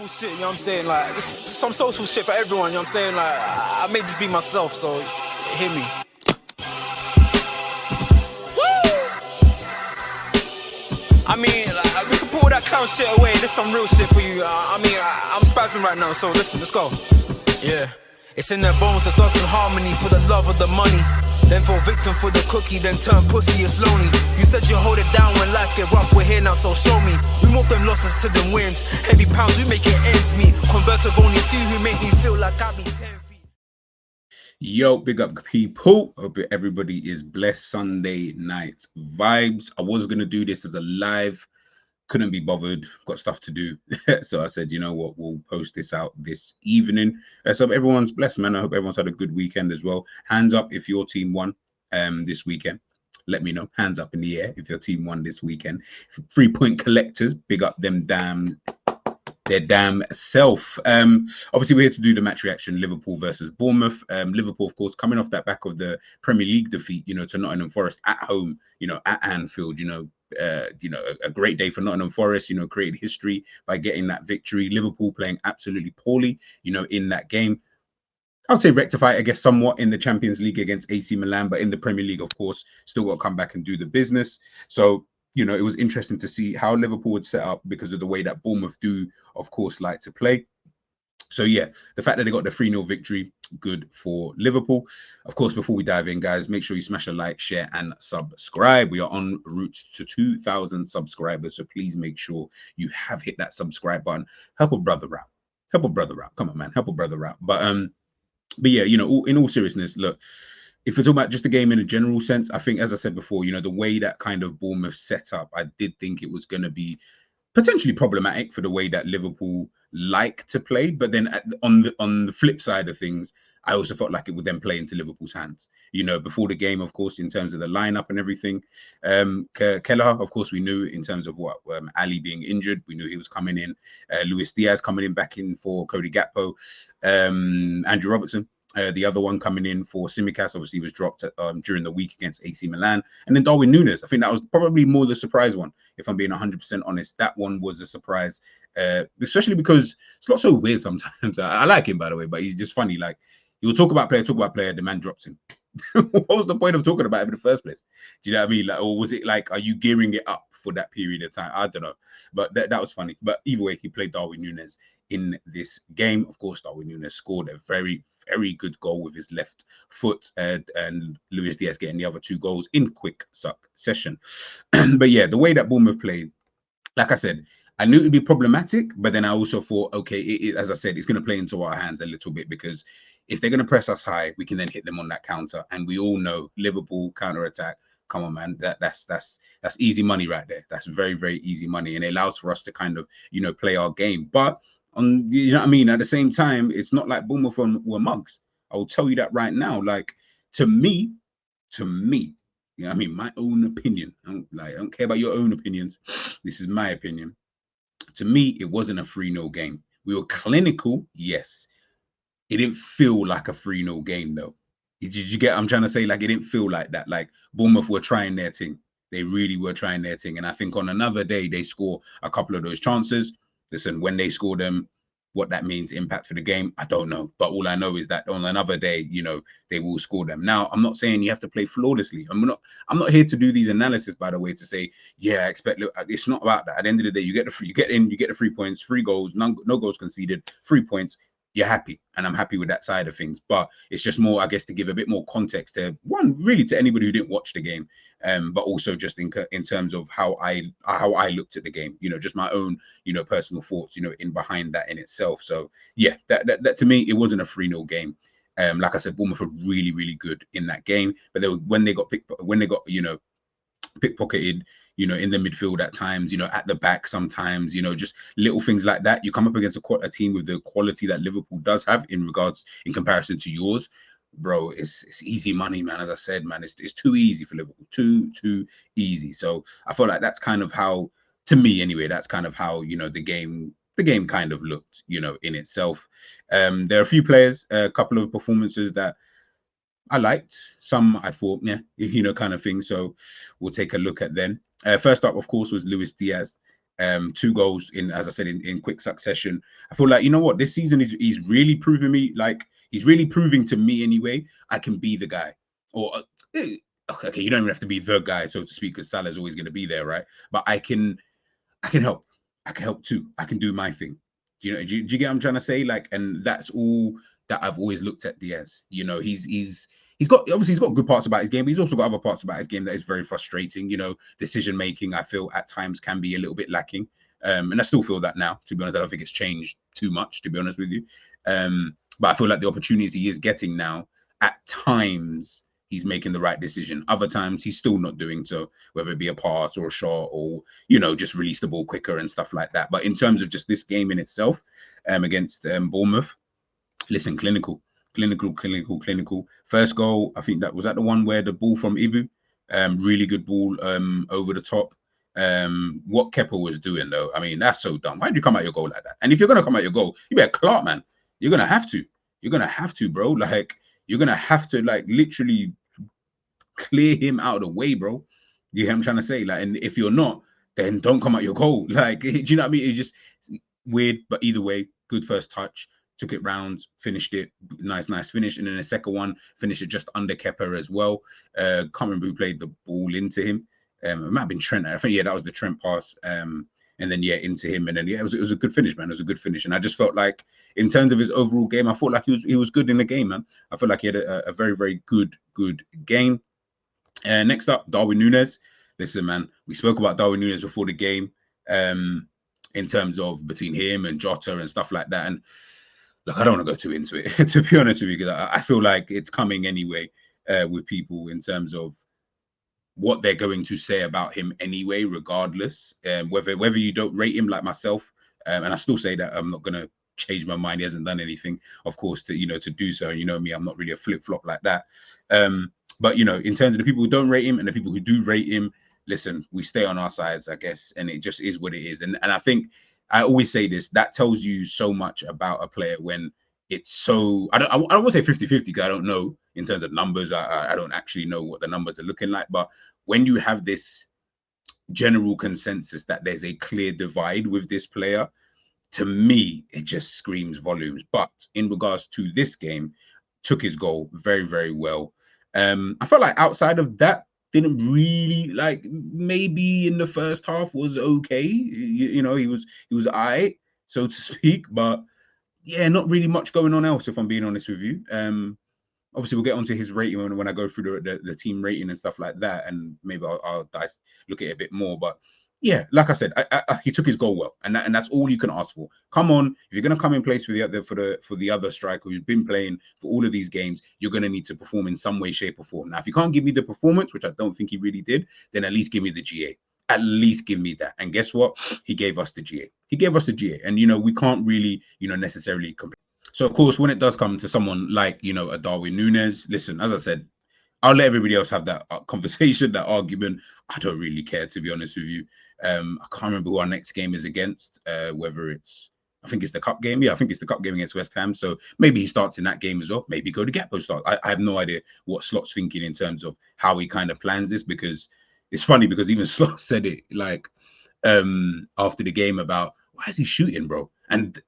Full shit, you know what I'm saying? Like, just some social shit for everyone, you know what I'm saying? Like, I made this be myself, so hear me. I mean, like, we can pull that clown shit away. This some real shit for you. I'm spazzing right now, so listen, let's go. Yeah. It's in their bones, the thugs in harmony for the love of the money. Then fall victim for the cookie, then turn pussy, it's lonely. You said you hold it down when life get rough, we're here now, so show me. We move them losses to them wins. Heavy pounds, we make it ends meet. Converse with only a few who make me feel like I be 10 feet. Yo, big up people. Hope everybody is blessed. Sunday night vibes. I was going to do this as a live. Couldn't be bothered, got stuff to do. So I said, you know what, we'll post this out this evening. So everyone's blessed, man. I hope everyone's had a good weekend as well. Hands up if your team won this weekend. Let me know. Hands up in the air if your team won this weekend. 3-point collectors, big up them their damn self. Obviously, we're here to do the match reaction, Liverpool versus Bournemouth. Liverpool, of course, coming off that back of the Premier League defeat, to Nottingham Forest at home, at Anfield, a great day for Nottingham Forest, created history by getting that victory. Liverpool playing absolutely poorly, in that game. I would say rectify it, I guess, somewhat in the Champions League against AC Milan, but in the Premier League, of course, still got to come back and do the business. So, it was interesting to see how Liverpool would set up because of the way that Bournemouth do, of course, like to play. So, yeah, the fact that they got the 3-0 victory, good for Liverpool. Of course, before we dive in, guys, make sure you smash a like, share, and subscribe. We are en route to 2,000 subscribers, so please make sure you have hit that subscribe button. Help a brother out. Help a brother out. Come on, man. Help a brother out. But yeah, in all seriousness, look, if we're talking about just the game in a general sense, I think, as I said before, the way that kind of Bournemouth set up, I did think it was going to be potentially problematic for the way that Liverpool like to play. But then on the flip side of things, I also felt like it would then play into Liverpool's hands. Before the game, of course, in terms of the lineup and everything. Kelleher, of course, we knew in terms of what Ali being injured, we knew he was coming in. Luis Diaz coming in back in for Cody Gakpo. Andrew Robertson, the other one coming in for Tsimikas, obviously was dropped during the week against AC Milan. And then Darwin Núñez, I think that was probably more the surprise one, if I'm being 100% honest. That one was a surprise, especially because it's not so weird sometimes. I like him, by the way, but he's just funny. Like, you'll talk about player, the man drops him. What was the point of talking about him in the first place? Do you know what I mean? Like, or was it like, are you gearing it up for that period of time? I don't know. But that was funny. But either way, he played Darwin Núñez in this game. Of course, Darwin Núñez scored a very, very good goal with his left foot, and Luis Diaz getting the other 2 goals in quick succession. But yeah, the way that Bournemouth played, like I said, I knew it would be problematic, but then I also thought, okay, as I said, it's going to play into our hands a little bit, because if they're going to press us high, we can then hit them on that counter. And we all know Liverpool counter-attack. Come on, man, that's easy money right there. That's very, very easy money, and it allows for us to kind of play our game. But on, you know what I mean, at the same time, it's not like Bournemouth were mugs. I will tell you that right now. Like, to me, I mean, my own opinion. I don't care about your own opinions. This is my opinion. To me, it wasn't a 3-0 game. We were clinical, yes. It didn't feel like a 3-0 game, though. Did you get what I'm trying to say? Like, it didn't feel like that. Like, Bournemouth were trying their thing. They really were trying their thing. And I think on another day, they score a couple of those chances. Listen, when they score them, what that means, impact for the game, I don't know. But all I know is that on another day, they will score them. Now, I'm not saying you have to play flawlessly. I'm not here to do these analysis, by the way, to say, yeah, I expect. It's not about that. At the end of the day, you get the 3 points, 3 goals, no goals conceded, 3 points. You're happy, and I'm happy with that side of things. But it's just more, I guess, to give a bit more context to really to anybody who didn't watch the game, but also just in terms of how I looked at the game. Just my own personal thoughts. In behind that in itself. So yeah, that to me, it wasn't a 3-0 game. Like I said, Bournemouth were really, really good in that game, but when they got pickpocketed, in the midfield at times, at the back sometimes, just little things like that. You come up against a team with the quality that Liverpool does have in comparison to yours, bro. It's easy money, man. As I said, man, it's too easy for Liverpool, too easy. So I feel like that's kind of how, to me anyway, that's kind of how the game kind of looked, in itself. There are a few players, a couple of performances that I liked. Some I thought, yeah, kind of thing. So we'll take a look at them. First up, of course, was Luis Diaz. 2 goals in, as I said, in quick succession. I feel like, you know what, this season he's really proving me, like he's really proving to me anyway, I can be the guy. Or okay, you don't even have to be the guy, so to speak, because Salah's always going to be there, right? But I can help. I can help too. I can do my thing. Do you know? Do you get what I'm trying to say? Like, and that's all that I've always looked at Diaz. You know, he's got, obviously he's got good parts about his game, but he's also got other parts about his game that is very frustrating. You know, decision making, I feel at times can be a little bit lacking. And I still feel that now, to be honest. I don't think it's changed too much, to be honest with you. But I feel like the opportunities he is getting now, at times he's making the right decision. Other times he's still not doing so, whether it be a pass or a shot or, you know, just release the ball quicker and stuff like that. But in terms of just this game in itself, against Bournemouth, listen, clinical. First goal, I think that was the one where the ball from Ibu, really good ball over the top. What Kepa was doing though, I mean, that's so dumb. Why'd you come out your goal like that? And if you're gonna come out your goal, you better Clark, man. You're gonna have to. You're gonna have to, bro. Like, you're gonna have to, like, literally clear him out of the way, bro. You hear what I'm trying to say? Like, and if you're not, then don't come out your goal. Like, do you know what I mean? It's just weird, but either way, good first touch. Took it round, finished it, nice finish. And then the second one, finished it just under Kepa as well. Can't remember who played the ball into him. It might have been Trent. I think, yeah, that was the Trent pass. And then, yeah, into him. And then, yeah, it was a good finish, man. It was a good finish. And I just felt like, in terms of his overall game, I felt like he was good in the game, man. I felt like he had a very, very good game. Next up, Darwin Núñez. Listen, man, we spoke about Darwin Núñez before the game, in terms of between him and Jota and stuff like that. And look, I don't want to go too into it, to be honest with you, because I feel like it's coming anyway with people in terms of what they're going to say about him anyway, regardless, whether you don't rate him like myself, and I still say that I'm not going to change my mind. He hasn't done anything, of course, to do so. You know me, I'm not really a flip-flop like that. But, you know, in terms of the people who don't rate him and the people who do rate him, listen, we stay on our sides, I guess, and it just is what it is. And I think I always say this, that tells you so much about a player when it's so, I don't want to say 50-50 because I don't know in terms of numbers. I don't actually know what the numbers are looking like. But when you have this general consensus that there's a clear divide with this player, to me, it just screams volumes. But in regards to this game, took his goal very, very well. I felt like outside of that, didn't really, like, maybe in the first half was okay. You know, he was all right, so to speak. But yeah, not really much going on else, if I'm being honest with you. Obviously, we'll get onto his rating when I go through the team rating and stuff like that, and maybe I'll look at it a bit more. But yeah, like I said, he took his goal well, and that's all you can ask for. Come on, if you're going to come in place for the other striker who's been playing for all of these games, you're going to need to perform in some way, shape, or form. Now, if you can't give me the performance, which I don't think he really did, then at least give me the GA. At least give me that. And guess what? He gave us the GA. He gave us the GA, and we can't really necessarily compare. So of course, when it does come to someone like a Darwin Núñez, listen, as I said, I'll let everybody else have that conversation, that argument. I don't really care, to be honest with you. I can't remember who our next game is against, whether I think it's the cup game. Yeah, I think it's the cup game against West Ham. So maybe he starts in that game as well. Maybe Cody Gakpo starts. I have no idea what Slot's thinking in terms of how he kind of plans this, because it's funny because even Slot said it like after the game about, why is he shooting, bro? And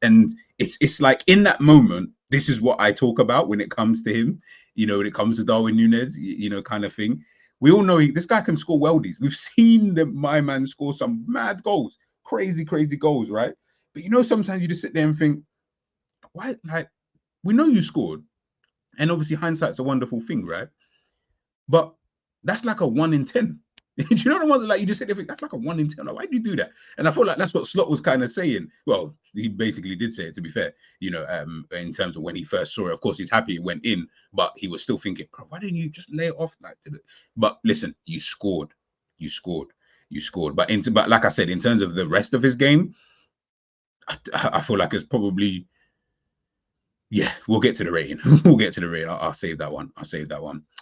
it's like in that moment, this is what I talk about when it comes to him, when it comes to Darwin Núñez, kind of thing. We all know this guy can score worldies. We've seen my man score some mad goals, crazy goals, right? But sometimes you just sit there and think, why? Like, we know you scored, and obviously hindsight's a wonderful thing, right? But that's like a 1 in 10. Do you know the one that, like, you just sit there and think, that's like a 1 in 10? Like, why do you do that? And I feel like that's what Slot was kind of saying. Well, he basically did say it, to be fair, in terms of when he first saw it. Of course, he's happy it went in, but he was still thinking, bro, why didn't you just lay it off? But listen, you scored. But like I said, in terms of the rest of his game, I feel like it's probably, yeah, we'll get to the rating. I'll save that one.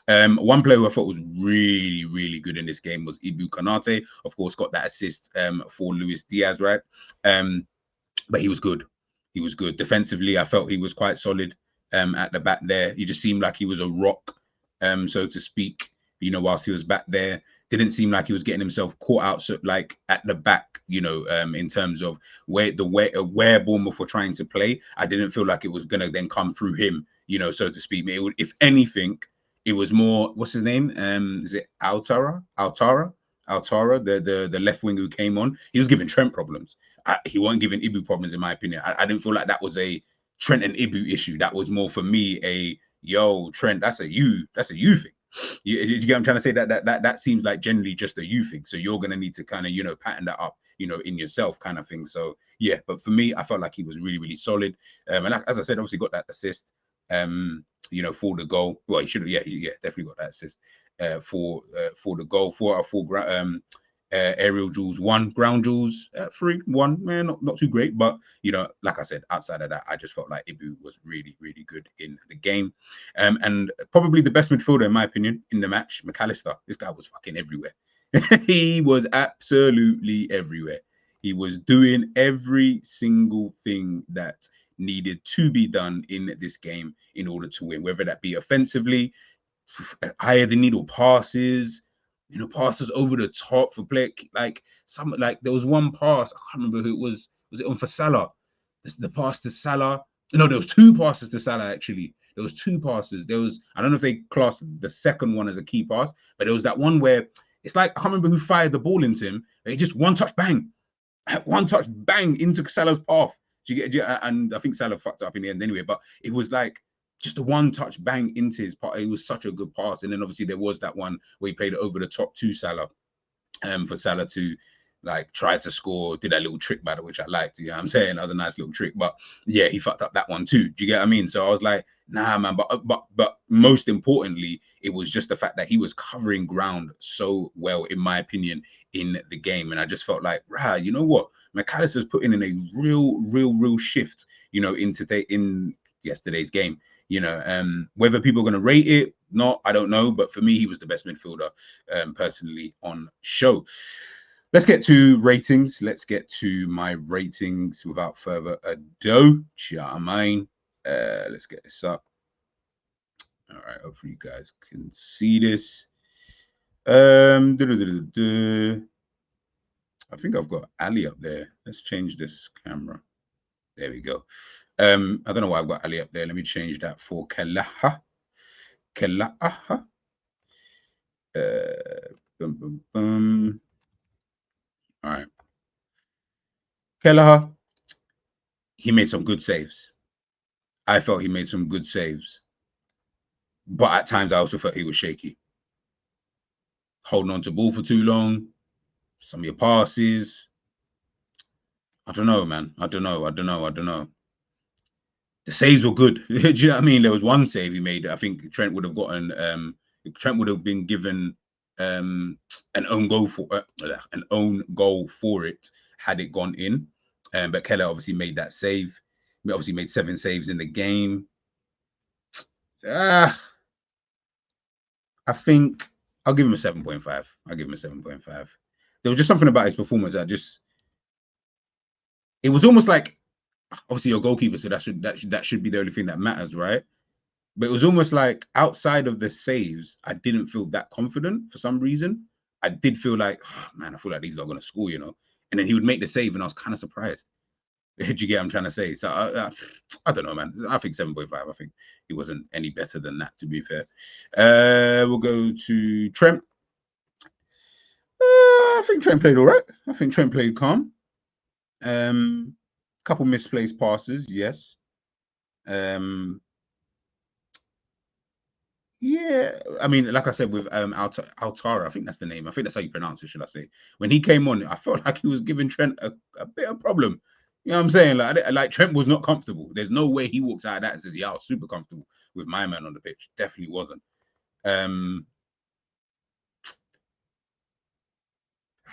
One player who I thought was really good in this game was Ibu Konate. Of course, got that assist for Luis Diaz, right? But he was good. Defensively, I felt he was quite solid at the back there. He just seemed like he was a rock, so to speak, whilst he was back there. didn't seem like he was getting himself caught out, so like at the back, in terms of where Bournemouth were trying to play. I didn't feel like it was gonna then come through him, so to speak. If anything, it was more, what's his name? Is it Altara, the left wing who came on. He was giving Trent problems. He wasn't giving Ibu problems, in my opinion. I didn't feel like that was a Trent and Ibu issue. That was more for me yo, Trent, that's a you thing. You get what I'm trying to say? That seems like generally just a you thing. So you're gonna need to kind of pattern that up, in yourself, kind of thing. So yeah, but for me, I felt like he was really, really solid. And as I said, obviously got that assist, for the goal. Well, he should have, yeah, definitely got that assist for the goal. 4 out of 4 aerial duels, 1 ground duels, 3, 1. Not too great, but like I said, outside of that, I just felt like Ibu was really, really good in the game, and probably the best midfielder in my opinion in the match. McAllister, this guy was fucking everywhere. He was absolutely everywhere. He was doing every single thing that needed to be done in this game in order to win, whether that be offensively, higher the needle passes, passes over the top for play. Like there was one pass, I can't remember who it was. Was it on for Salah? The pass to Salah. No, there was 2 passes to Salah actually. There was 2 passes. I don't know if they classed the second one as a key pass, but there was that one where it's like, I can't remember who fired the ball into him. It just one touch bang into Salah's path. And I think Salah fucked up in the end anyway, but it was like just a one touch bang into his part. It was such a good pass. And then obviously there was that one where he played it over the top to Salah, for Salah to like try to score, did that little trick battle, which I liked. You know what I'm saying? That was a nice little trick. But yeah, he fucked up that one too. Do you get what I mean? So I was like, nah, man. But most importantly, it was just the fact that he was covering ground so well, in my opinion, in the game. And I just felt like, you know what? McAllister's putting in a real shift, in yesterday's game. Whether people are going to rate it, not, I don't know. But for me, he was the best midfielder, personally, on show. Let's get to ratings. Let's get to my ratings without further ado. Let's get this up. All right, hopefully you guys can see this. I think I've got Ali up there. Let's change this camera. There we go. I don't know why I've got Ali up there. Let me change that for Kelaha. All right. Kelleher, he made some good saves. I felt he made some good saves. But at times I also felt he was shaky. Holding on to ball for too long. Some of your passes. I don't know, man. I don't know. The saves were good. Do you know what I mean? There was one save he made. I think Trent would have gotten Trent would have been given an own goal for it had it gone in. But Kelleher obviously made that save. He obviously made 7 saves in the game. I think I'll give him a 7.5. There was just something about his performance that it was almost like, obviously your goalkeeper, so that should be the only thing that matters, right? But it was almost like outside of the saves, I didn't feel that confident for some reason. I did feel like, man, I feel like he's not going to score, And then he would make the save, and I was kind of surprised. Did you get what I'm trying to say? So I don't know, man. I think 7.5. I think he wasn't any better than that, to be fair. We'll go to Trent. I think Trent played all right. I think Trent played calm. Couple misplaced passes, yes. Yeah, I mean, like I said, with Altara, I think that's the name. I think that's how you pronounce it, should I say? When he came on, I felt like he was giving Trent a bit of problem. You know what I'm saying? Like Trent was not comfortable. There's no way he walks out of that and says, yeah, I was super comfortable with my man on the pitch. Definitely wasn't. I'll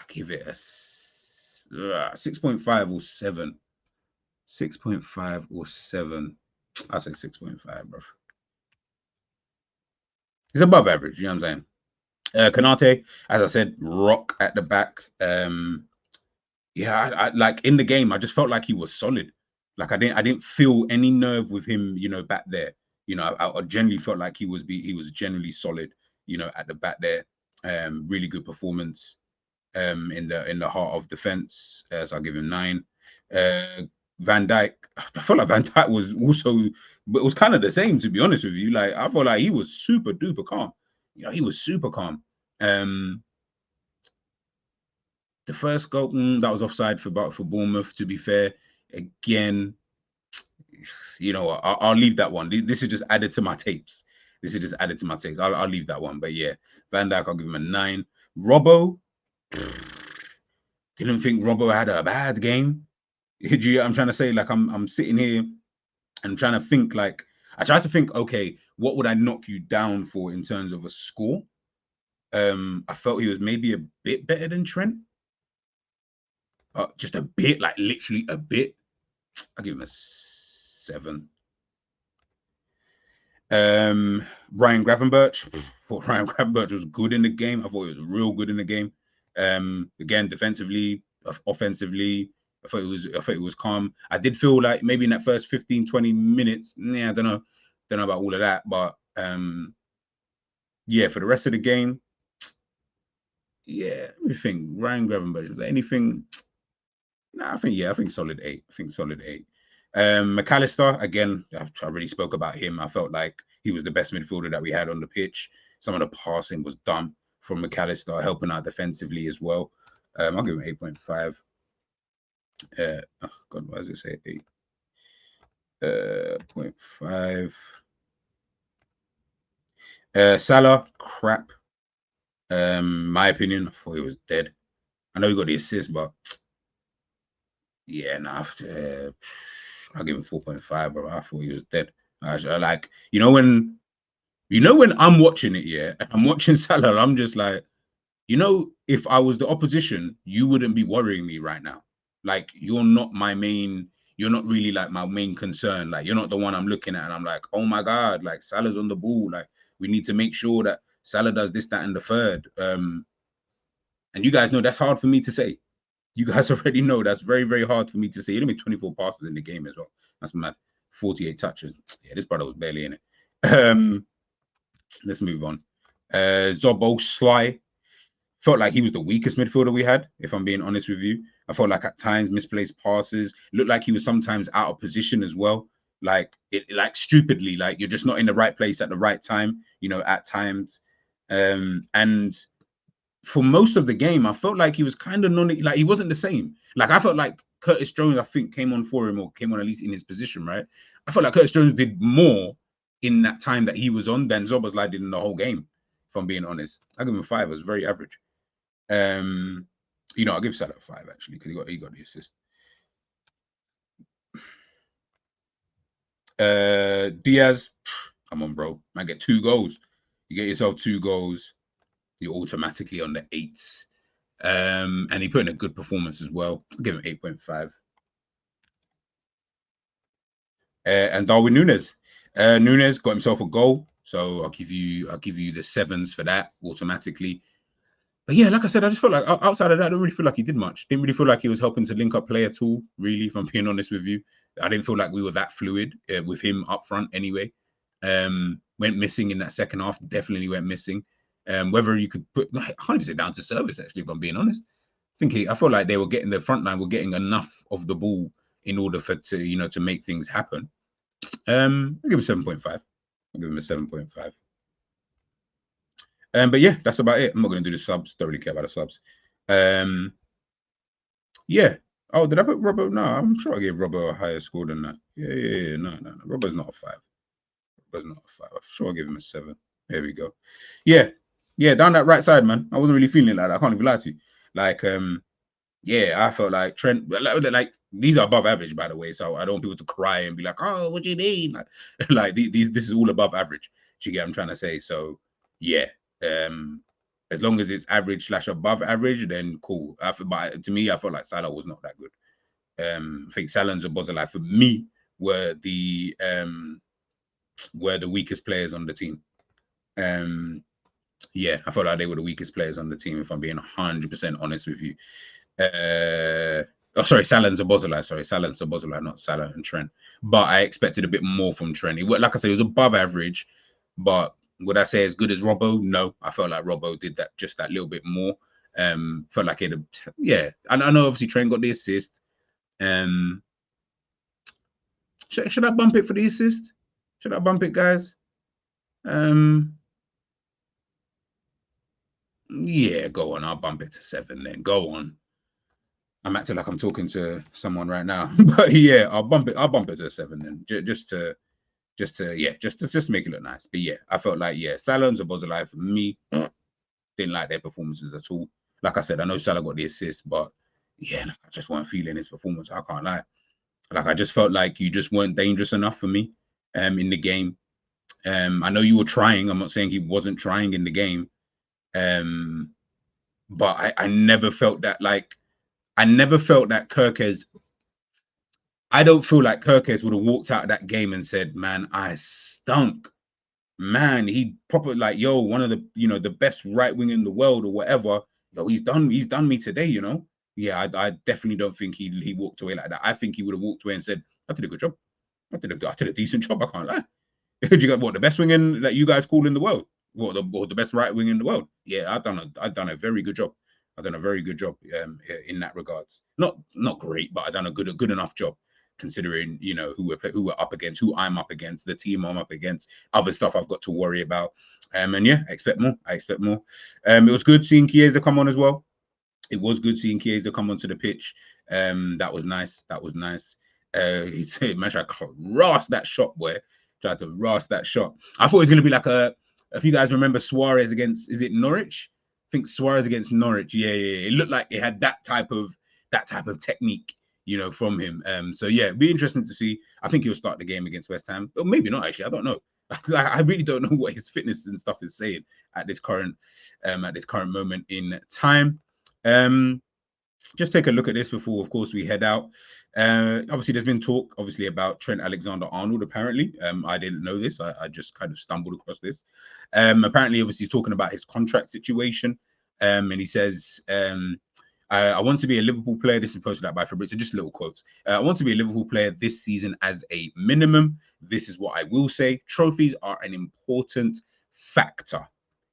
give it a 6.5 or 7. 6.5 or 7. I'll say 6.5, bro. It's above average, you know what I'm saying? Konate, as I said, rock at the back. Yeah, I like in the game, I just felt like he was solid. Like I didn't feel any nerve with him, back there. I generally felt like he was generally solid, at the back there. Really good performance in the heart of defense. So I'll give him 9. Van Dijk, I felt like Van Dijk was also, but it was kind of the same, to be honest with you. Like I felt like he was super duper calm. He was super calm. The first goal, that was offside for Bournemouth, to be fair. Again, I'll leave that one. This is just added to my tapes. I'll leave that one. But yeah, Van Dijk, I'll give him a 9. Robbo, didn't think Robbo had a bad game. I'm trying to say, like, I'm sitting here and I'm trying to think, like, I tried to think, okay, what would I knock you down for in terms of a score? I felt he was maybe a bit better than Trent. Just a bit, like literally a bit. I'll give him a 7. Ryan Gravenberch. I thought Ryan Gravenberch was good in the game. I thought he was real good in the game. Again, defensively, offensively, I thought it was calm. I did feel like maybe in that first 15, 20 minutes, I don't know about all of that, but yeah, for the rest of the game, yeah, let me think. Ryan Gravenberch, was there anything? No, I think solid 8. McAllister, again, I already spoke about him. I felt like he was the best midfielder that we had on the pitch. Some of the passing was dumb from McAllister, helping out defensively as well. I'll give him 8.5. Oh God, why does it say 8.5? Salah, crap. My opinion, I thought he was dead. I know he got the assist, but yeah, nah, I'll give him 4.5, bro. I thought he was dead. Like, when I'm watching it, yeah, I'm watching Salah, I'm just like, if I was the opposition, you wouldn't be worrying me right now. Like, you're not really like my main concern. Like, you're not the one I'm looking at and I'm like, oh my God, like Salah's on the ball. Like, we need to make sure that Salah does this, that, and the third. And you guys know that's hard for me to say. You guys already know that's very, very hard for me to say. He only made 24 passes in the game as well. That's mad. 48 touches. Yeah, this brother was barely in it. Let's move on. Sly. Felt like he was the weakest midfielder we had, if I'm being honest with you. I felt like at times misplaced passes. Looked like he was sometimes out of position as well. Like stupidly, like you're just not in the right place at the right time, at times. And for most of the game, I felt like he was kind of like he wasn't the same. Like I felt like Curtis Jones, I think, came on for him or came on at least in his position, right? I felt like Curtis Jones did more in that time that he was on than Szoboszlai did in the whole game, if I'm being honest. I give him 5. It was very average. I'll give Salah a 5 actually, because he got the assist. Diaz, come on, bro. Man, get 2 goals. You get yourself 2 goals, you're automatically on the 8s. And he put in a good performance as well. I'll give him 8.5. And Darwin Núñez. Núñez got himself a goal, so I'll give you the 7s for that automatically. But yeah, like I said, I just felt like outside of that, I don't really feel like he did much. Didn't really feel like he was helping to link up play at all, really, if I'm being honest with you. I didn't feel like we were that fluid with him up front anyway. Went missing in that second half, definitely went missing. Whether you could put 100% down to service, actually, if I'm being honest. I felt like they were getting the front line, were getting enough of the ball in order to make things happen. I'll give him 7.5. I'll give him a 7.5. But yeah, that's about it. I'm not going to do the subs. Don't really care about the subs. Yeah. Oh, did I put Robbo? No, I'm sure I gave Robbo a higher score than that. Yeah. No. Robbo's not a 5. I'm sure I gave him a 7. There we go. Yeah, down that right side, man. I wasn't really feeling like that. I can't even lie to you. Like, yeah, I felt like Trent. Like these are above average, by the way. So I don't want people to cry and be like, "Oh, what do you mean?" Like this is all above average. Do you get what I'm trying to say? So yeah. As long as it's average / above average, then cool. But to me, I felt like Salah was not that good. I think Salah and Szoboszlai for me were the weakest players on the team. Yeah, I felt like they were the weakest players on the team, if I'm being 100% honest with you. Sorry, Salah and Szoboszlai, not Salah and Trent. But I expected a bit more from Trent. Like I said, it was above average, but Would I say as good as Robbo? No, I felt like Robbo did that just that little bit more. Felt like it, yeah. And I know obviously Trent got the assist. Should I bump it for the assist? Should I bump it, guys? Yeah, go on. I'll bump it to 7 then. Go on. I'm acting like I'm talking to someone right now, but yeah, I'll bump it. I'll bump it to a 7 then, just to make it look nice. But yeah, I felt like Salah and Szoboszlai for me didn't like their performances at all. Like I said, I know Salah got the assist, but yeah, like, I just weren't feeling his performance. I can't lie. Like I just felt like you just weren't dangerous enough for me in the game. I know you were trying. I'm not saying he wasn't trying in the game. But I never felt that Kirkes. I don't feel like Kirkes would have walked out of that game and said, "Man, I stunk." Man, he proper like, yo, one of the the best right wing in the world or whatever. Yo, he's done me today. Yeah, I definitely don't think he walked away like that. I think he would have walked away and said, "I did a good job. I did a decent job. I can't lie." You got what, the best wing in that you guys call in the world? What, the best right wing in the world? Yeah, I've done a very good job. I've done a very good job in that regards. Not great, but I've done a good enough job considering who we're up against, who I'm up against, the team I'm up against, other stuff I've got to worry about. And yeah, I expect more. It was good seeing Chiesa come on as well. It was good seeing Chiesa come onto the pitch. That was nice. He managed to ras that shot, boy. Tried to ras that shot. I thought it was going to be like if you guys remember Suarez against, is it Norwich? I think Suarez against Norwich. Yeah. It looked like it had that type of technique, from him. So yeah, it'd be interesting to see. I think he'll start the game against West Ham. Or maybe not, actually. I don't know. I really don't know what his fitness and stuff is saying at this current moment in time. Just take a look at this before, of course, we head out. Obviously, there's been talk, about Trent Alexander-Arnold, apparently. I didn't know this. I just kind of stumbled across this. Apparently, obviously, he's talking about his contract situation. And he says, I want to be a Liverpool player. This is posted out by Fabrizio, just little quotes. I want to be a Liverpool player this season as a minimum. This is what I will say. Trophies are an important factor.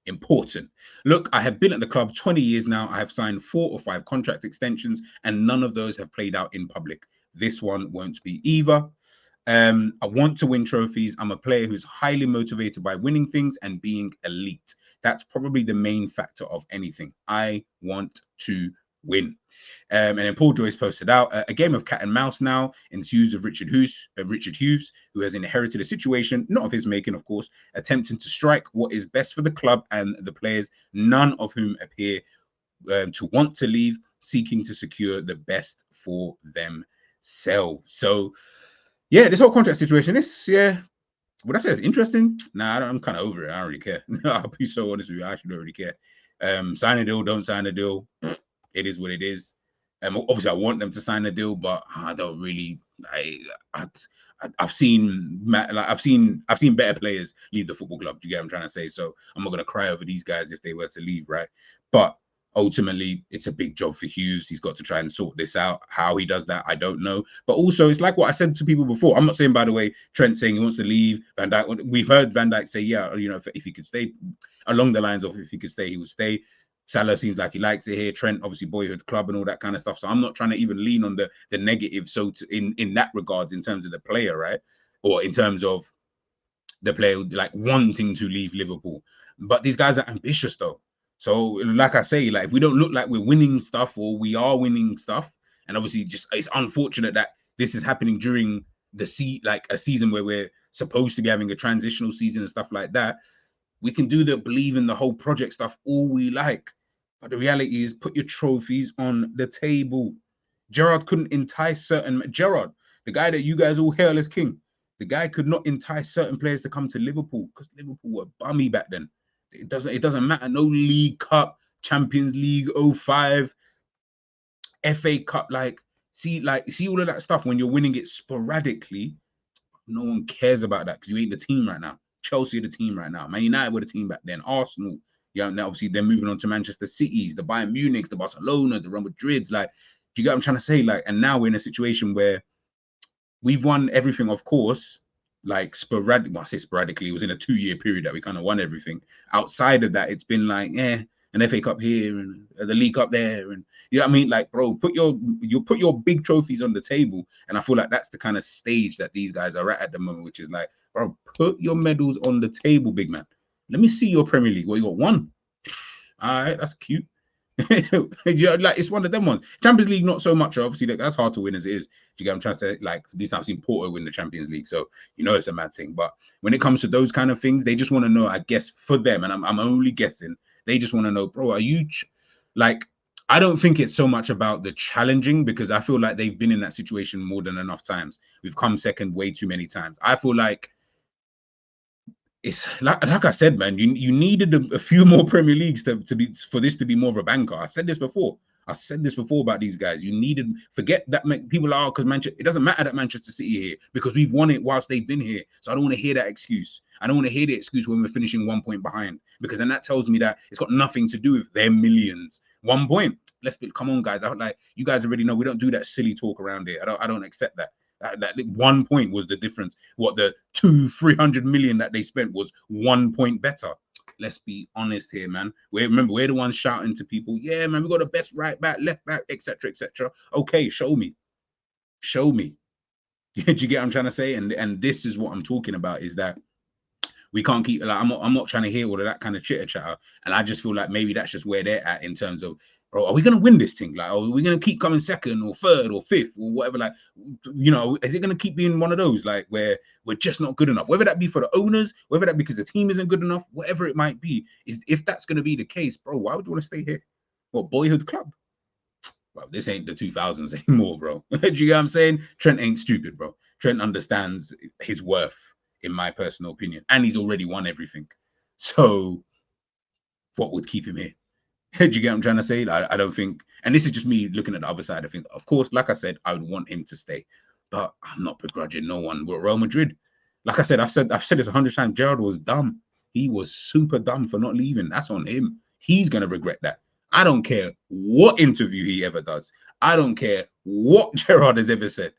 Important. Look, I have been at the club 20 years now. I have signed 4 or 5 contract extensions, and none of those have played out in public. This one won't be either. I want to win trophies. I'm a player who's highly motivated by winning things and being elite. That's probably the main factor of anything. I want to win. And then Paul Joyce posted out a game of cat and mouse now ensues of Richard Hughes, who has inherited a situation, not of his making, of course, attempting to strike what is best for the club and the players, none of whom appear to want to leave, seeking to secure the best for themselves. So, yeah, this whole contract situation is, would I say it's interesting? Nah, I'm kind of over it. I don't really care. I'll be so honest with you. I actually don't really care. Sign a deal, don't sign a deal. It is what it is. Obviously, I want them to sign a deal, but I don't really. I've seen better players leave the football club. Do you get what I'm trying to say? So I'm not gonna cry over these guys if they were to leave, right? But ultimately, it's a big job for Hughes. He's got to try and sort this out. How he does that, I don't know. But also, it's like what I said to people before. I'm not saying, by the way, Trent saying he wants to leave. Van Dijk. We've heard Van Dijk say, if he could stay, along the lines of if he could stay, he would stay. Salah seems like he likes it here. Trent, obviously, boyhood club and all that kind of stuff. So I'm not trying to even lean on the negative. So in that regards, in terms of the player, right, or in terms of the player like wanting to leave Liverpool, but these guys are ambitious though. So like I say, like if we don't look like we're winning stuff or we are winning stuff, and obviously just it's unfortunate that this is happening during a season where we're supposed to be having a transitional season and stuff like that. We can do the believe in the whole project stuff all we like. But the reality is put your trophies on the table. Gerrard couldn't entice Gerrard, the guy that you guys all hail as king, the guy could not entice certain players to come to Liverpool because Liverpool were bummy back then. It doesn't matter. No League Cup, Champions League 05, FA Cup, see all of that stuff when you're winning it sporadically. No one cares about that because you ain't the team right now. Chelsea are the team right now. Man United were the team back then. Arsenal, now obviously they're moving on to Manchester Cities, the Bayern Munichs, the Barcelona, the Real Madrids. Do you get what I'm trying to say? And now we're in a situation where we've won everything, of course, like sporadic. Well, I say sporadically, it was in a 2-year period that we kind of won everything. Outside of that, it's been like, an FA Cup here and the League Cup there, and you know what I mean. Like, bro, put your big trophies on the table, and I feel like that's the kind of stage that these guys are at the moment, which is like, bro, put your medals on the table, big man. Let me see your Premier League. Well, you got one. All right, that's cute. Like, it's one of them ones. Champions League, not so much. Obviously, that's hard to win as it is. Do you get what I'm trying to say? Like, this time I've seen Porto win the Champions League, so you know it's a mad thing. But when it comes to those kind of things, they just want to know, I guess, for them, and I'm only guessing, they just want to know, bro, are you like? I don't think it's so much about the challenging, because I feel like they've been in that situation more than enough times. We've come second way too many times. I feel like it's like I said, man, you needed a few more Premier Leagues to be, for this to be more of a banker. I said this before about these guys. You needed, forget that people are, because Manchester, it doesn't matter that Manchester City here, because we've won it whilst they've been here. So I don't want to hear that excuse. I don't want to hear the excuse when we're finishing 1 point behind, because then that tells me that it's got nothing to do with their millions. 1 point. Come on, guys. Like, you guys already know we don't do that silly talk around here. I don't accept that. That 1 point was the difference. What the 300 million that they spent was 1 point better. Let's be honest here, man. Remember, we're the ones shouting to people, yeah, man, we got the best right back, left back, etc., etc. Okay, show me. Do you get what I'm trying to say? And this is what I'm talking about, is that we can't keep, like, I'm not trying to hear all of that kind of chitter chatter. And I just feel like maybe that's just where they're at in terms of, bro, are we going to win this thing? Like, are we going to keep coming second or third or fifth or whatever? Like, you know, is it going to keep being one of those, like, where we're just not good enough? Whether that be for the owners, whether that be because the team isn't good enough, whatever it might be, is if that's going to be the case, bro, why would you want to stay here? Well, boyhood club. Well, this ain't the 2000s anymore, bro. Do you get what I'm saying? Trent ain't stupid, bro. Trent understands his worth, in my personal opinion, and he's already won everything. So what would keep him here? Do you get what I'm trying to say? I don't think, and this is just me looking at the other side. I think, of course, like I said, I would want him to stay, but I'm not begrudging no one. But Real Madrid, like I said, I've said this 100 times. Gerrard was dumb. He was super dumb for not leaving. That's on him. He's gonna regret that. I don't care what interview he ever does. I don't care what Gerrard has ever said.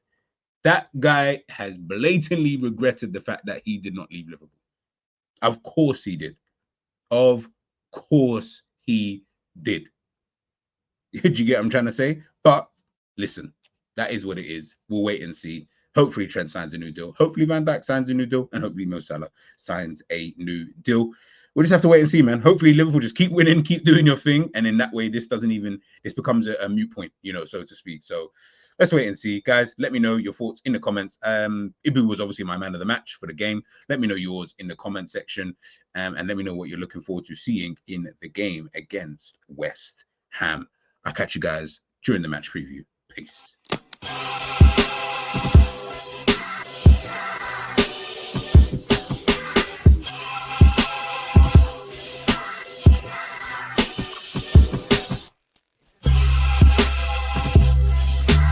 That guy has blatantly regretted the fact that he did not leave Liverpool. Of course he did. Of course he did. Did you get what I'm trying to say? But listen, that is what it is. We'll wait and see. Hopefully Trent signs a new deal. Hopefully Van Dijk signs a new deal. And hopefully Mo Salah signs a new deal. We'll just have to wait and see, man. Hopefully Liverpool just keep winning, keep doing your thing. And in that way, this becomes a moot point, you know, so to speak. So let's wait and see. Guys, let me know your thoughts in the comments. Ibu was obviously my man of the match for the game. Let me know yours in the comment section. And let me know what you're looking forward to seeing in the game against West Ham. I'll catch you guys during the match preview. Peace.